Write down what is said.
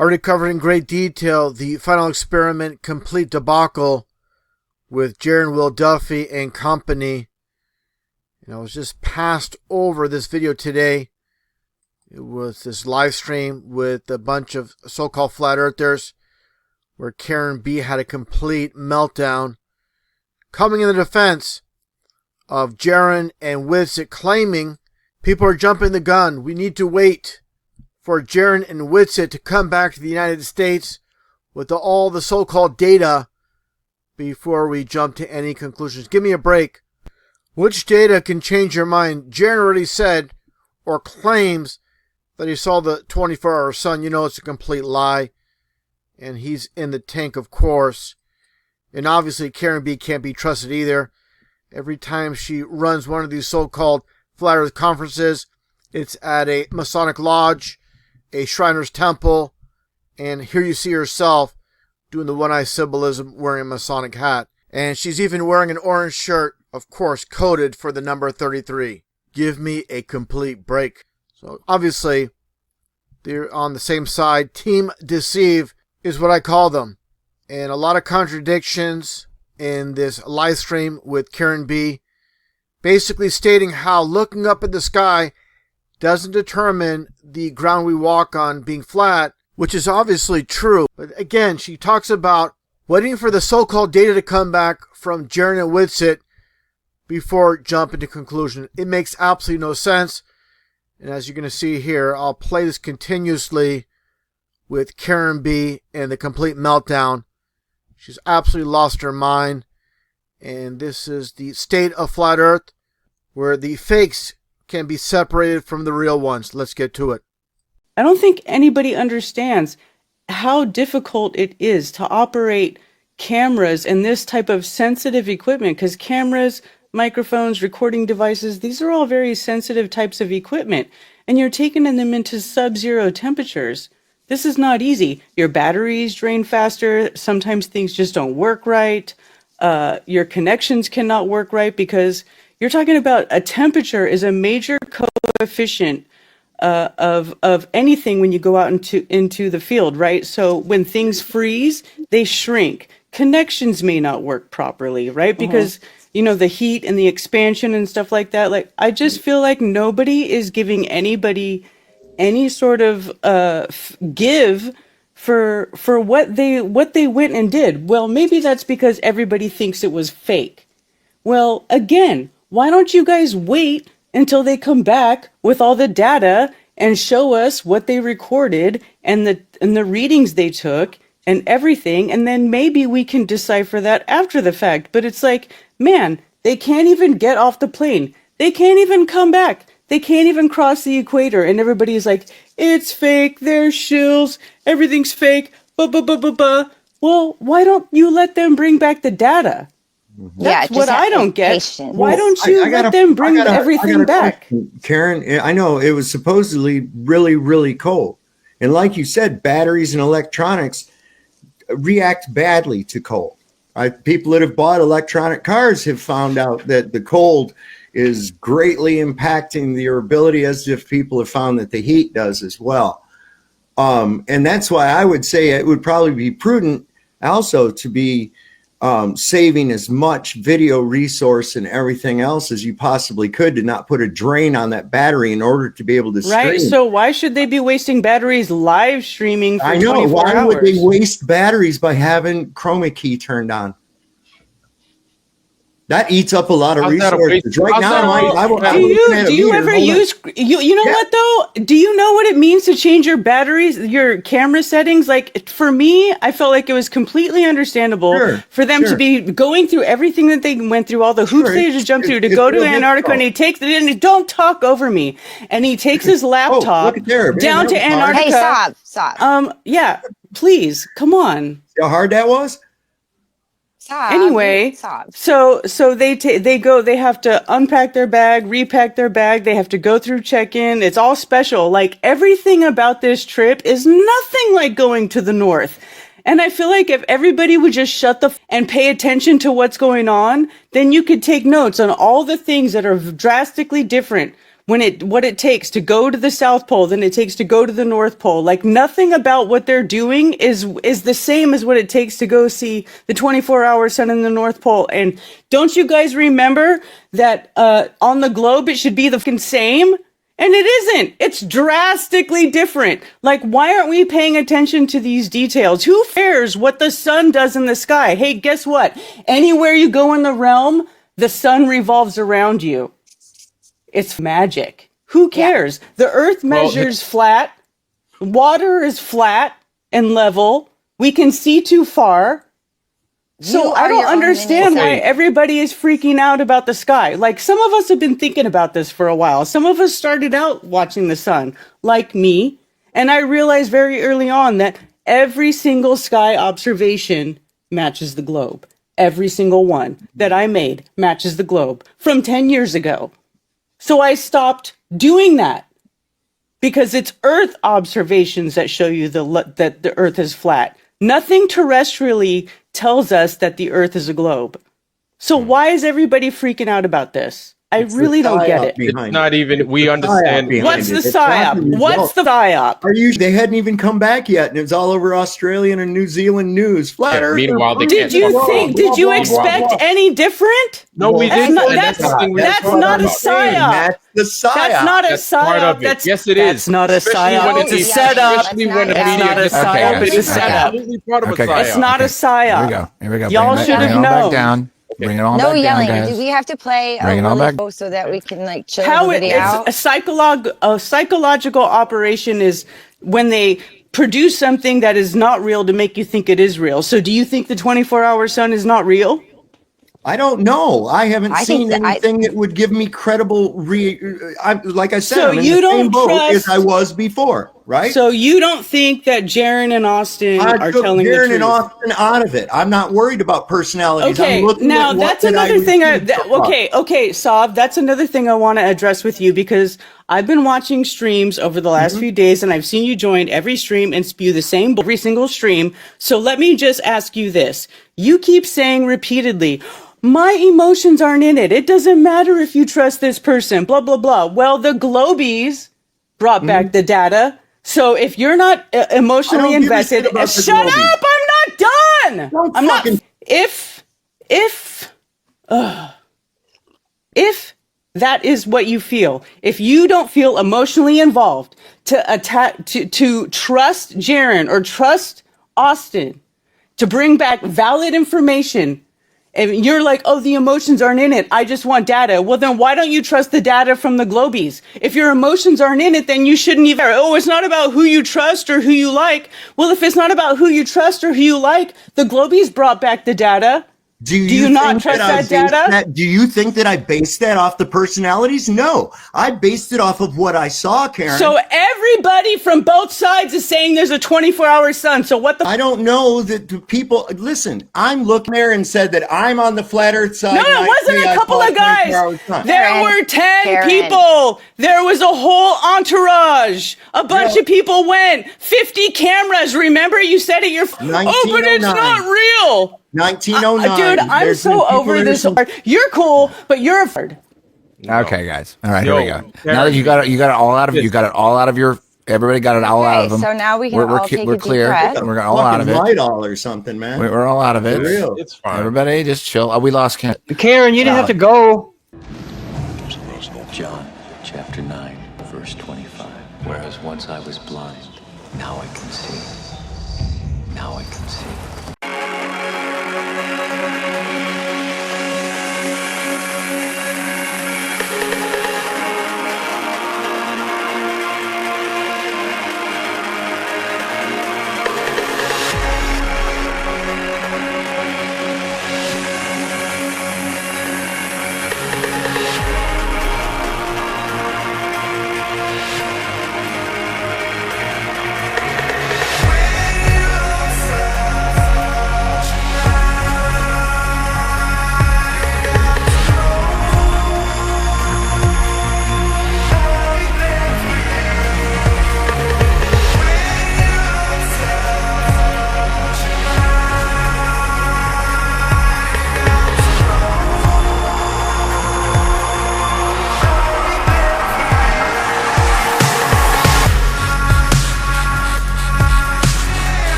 Already covered in great detail the final experiment complete debacle with Jeran, Will Duffy and company. I was just passed over this video today. It was this live stream with a bunch of so-called flat earthers where Karen B had a complete meltdown, coming in the defense of Jeran and Witsit, claiming people are jumping the gun. We need to wait for Jeran and Witsit to come back to the United States with all the so-called data before we jump to any conclusions. Give me a break. Which data can change your mind? Jeran already said or claims that he saw the 24-hour sun. You know it's a complete lie. And he's in the tank, of course. And obviously Karen B can't be trusted either. Every time she runs one of these so-called Flat Earth conferences, it's at a Masonic lodge, a Shriner's temple, and here you see herself doing the one-eye symbolism, wearing a Masonic hat. And she's even wearing an orange shirt, of course, coded for the number 33. Give me a complete break. So obviously, they're on the same side. Team Deceive is what I call them. And a lot of contradictions in this live stream with Karen B, basically stating how looking up at the sky doesn't determine the ground we walk on being flat, which is obviously true. But again, she talks about waiting for the so-called data to come back from Jeran and Witsit before jumping to conclusion. It makes absolutely no sense. And as you're going to see here, I'll play this continuously with Karen B and the complete meltdown. She's absolutely lost her mind. And this is the state of Flat Earth, where the fakes can be separated from the real ones. Let's get to it. I don't think anybody understands how difficult it is to operate cameras and this type of sensitive equipment, because cameras, microphones, recording devices, these are all very sensitive types of equipment, and you're taking them into sub-zero temperatures. This is not easy. Your batteries drain faster. Sometimes things just don't work right. Your connections cannot work right, because you're talking about a temperature is a major coefficient of anything when you go out into the field, right? So when things freeze, they shrink. Connections may not work properly, right? Because the heat and the expansion and stuff like that. Like, I just feel like nobody is giving anybody any sort of give for what they went and did. Well, maybe that's because everybody thinks it was fake. Well, again, why don't you guys wait until they come back with all the data and show us what they recorded and the readings they took and everything, and then maybe we can decipher that after the fact. But it's like, man, they can't even get off the plane. They can't even come back. They can't even cross the equator, and everybody's like, it's fake, they're shills, everything's fake, Well, why don't you let them bring back the data? That's what I don't get. Patience. Why don't you let them bring everything back? Karen, I know it was supposedly really, really cold. And like you said, batteries and electronics react badly to cold. People that have bought electronic cars have found out that the cold is greatly impacting their ability, as if people have found that the heat does as well. And that's why I would say it would probably be prudent also to be saving as much video resource and everything else as you possibly could, to not put a drain on that battery in order to be able to stream. Right. So why should they be wasting batteries live streaming for 24 hours? Why would they waste batteries by having chroma key turned on? That eats up a lot of resources. Right now, do you ever use, you know what though? Do you know what it means to change your batteries, your camera settings? Like, for me, I felt like it was completely understandable for them to be going through everything that they went through, all the hoops they just jumped through to go to Antarctica, and he takes it in, don't talk over me. And he takes his laptop down to Antarctica. Hey, stop. Yeah, please, come on. See how hard that was? Anyway, so they go, they have to unpack their bag, repack their bag. They have to go through check-in. It's all special. Like, everything about this trip is nothing like going to the north. And I feel like if everybody would just shut and pay attention to what's going on, then you could take notes on all the things that are drastically different what it takes to go to the South Pole than it takes to go to the North Pole. Like nothing about what they're doing is the same as what it takes to go see the 24-hour sun in the North Pole. And don't you guys remember that on the globe it should be the same? And it isn't. It's drastically different. Like, why aren't we paying attention to these details? Who cares what the sun does in the sky? Hey, guess what? Anywhere you go in the realm, the sun revolves around you. It's magic. Who cares? The earth measures flat. Water is flat and level. We can see too far. So I don't understand why everybody is freaking out about the sky. Like some of us have been thinking about this for a while. Some of us started out watching the sun, like me. And I realized very early on that every single sky observation matches the globe. Every single one that I made matches the globe from 10 years ago. So I stopped doing that because it's Earth observations that show you that the Earth is flat. Nothing terrestrially tells us that the Earth is a globe. So why is everybody freaking out about this? I really don't get it. It's not even, we understand. What's the psyop? What's the psyop? They hadn't even come back yet, and it's all over Australian and New Zealand news. Flat Earth. Meanwhile, did you expect any different? No, we didn't. That's not a psyop. That's the psyop. That's not a psyop. Yes, it is. That's not a psyop. It's a setup. It's not a psyop. It's a setup. It's not a psyop. Here we go. Y'all should have known. Back down. Bring it on no back yelling. down, guys. Do we have to play Bring it on back. so that we can like chill How everybody out? it's a psychological operation is when they produce something that is not real to make you think it is real. So do you think the 24-hour sun is not real? I don't know. I haven't seen anything that would give me credible. Like I said, So I'm in you the don't same boat trust- as I was before, right? So you don't think that Jeran and Austin are telling the Jeran truth? and Austin out of it. I'm not worried about personalities. Okay, I'm looking now at what that's did I another thing. receive so far. Okay, Sav, that's another thing I want to address with you because I've been watching streams over the last few days and I've seen you join every stream and spew the same every single stream. So let me just ask you this. You keep saying repeatedly, my emotions aren't in it. It doesn't matter if you trust this person, blah, blah, blah. Well, the Globies brought back the data. So if you're not emotionally invested, shut up! I'm not done! I'm not. If that is what you feel, if you don't feel emotionally involved to trust Jeran or trust Austin to bring back valid information, and you're like, oh, the emotions aren't in it, I just want data. Well, then why don't you trust the data from the Globies? If your emotions aren't in it, then you shouldn't even, oh, it's not about who you trust or who you like. Well, if it's not about who you trust or who you like, the Globies brought back the data. Do you not trust that data? Do you think that I based that off the personalities? No, I based it off of what I saw, Karen. So everybody from both sides is saying there's a 24-hour sun. So what the? I don't know that the people. Listen, I'm looking there and said that I'm on the flat Earth side. No, it wasn't a couple of guys. There were 10 people. There was a whole entourage. A bunch of people went. 50 cameras. Remember, you said it. Oh, but it's not real. 1909. Dude, I'm so over this. You're cool, but you're a. Okay, guys. All right, here we go. Now that you got it all out of it. You got it all out of your. Everybody got it all out of them. So now we can all take a deep breath. We're all out of it. Light all or something, man. We're all out of it. It's fine. Everybody, just chill. Oh, we lost Karen. Karen, you didn't have to go. John, chapter 9, verse 25. Whereas once I was blind, now I can see.